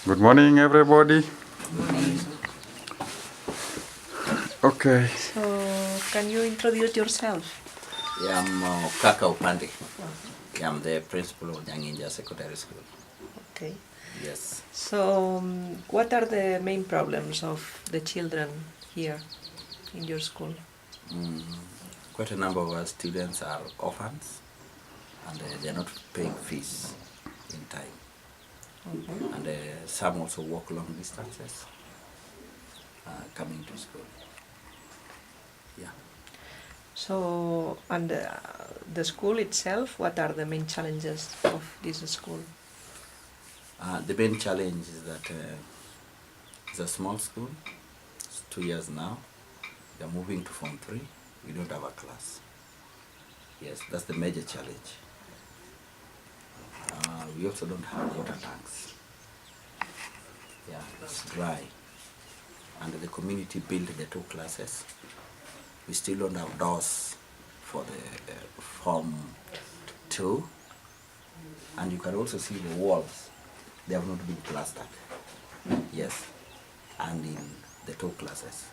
Good morning, everybody. Morning. Okay. So, can you introduce yourself? Yeah, I'm Kaka Upande. I'm the principal of Nyanginja Secondary School. Okay. Yes. So, what are the main problems of the children here in your school? Quite a number of our students are orphans and they're not paying fees in time. And some also walk long distances coming to school. Yeah. So, and the school itself, what are the main challenges of this school? The main challenge is that it's a small school. It's 2 years now. They're moving to Form 3. We don't have a class. Yes, that's the major challenge. We also don't have water tanks. Yeah, it's dry. And the community built the 2 classes. We still don't have doors for the Form 2. And you can also see the walls. They have not been plastered. Yes. And in the 2 classes.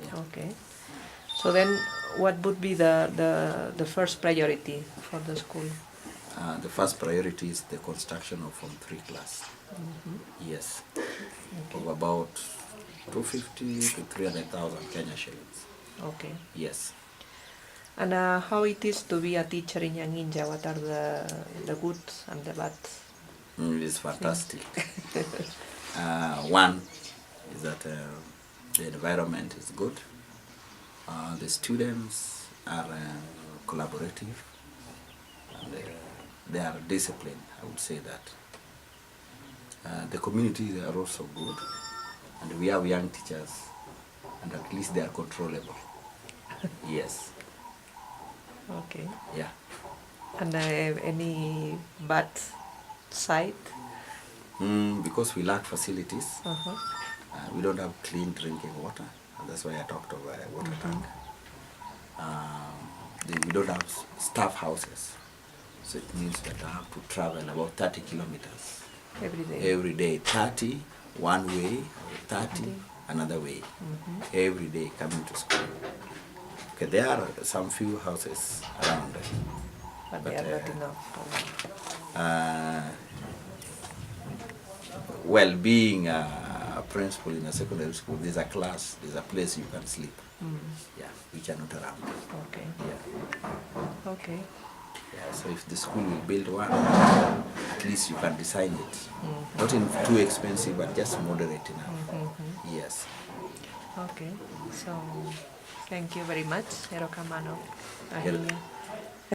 Yeah. Okay. So then, what would be the first priority for the school? The first priority is the construction of Form 3 class. Yes. Of about 250 to 300,000 Kenya shillings. Okay. Yes. And how it is to be a teacher in Nyanginja? What are the good and the bad? It's fantastic. One is that the environment is good. The students are collaborative and they are disciplined, I would say that. The communities are also good and we have young teachers and at least they are controllable. Yes. Okay. Yeah. And any bad side? Because we lack facilities, Uh-huh. we don't have clean drinking water. And that's why I talked of a water tank. We don't have staff houses. So it means that I have to travel about 30 kilometers Every day. every day. 30 one way, 30 another way. Every day coming to school. Okay, there are some few houses around. But they are not enough. Well, being a principal in a secondary school, there's a class, there's a place you can sleep. Yeah, which are not around. Okay. Yeah. Okay. Yeah, so if the school will build one, at least you can design it. Not in too expensive, but just moderate enough. Yes. Okay. So, thank you very much, Erokamano. Welcome.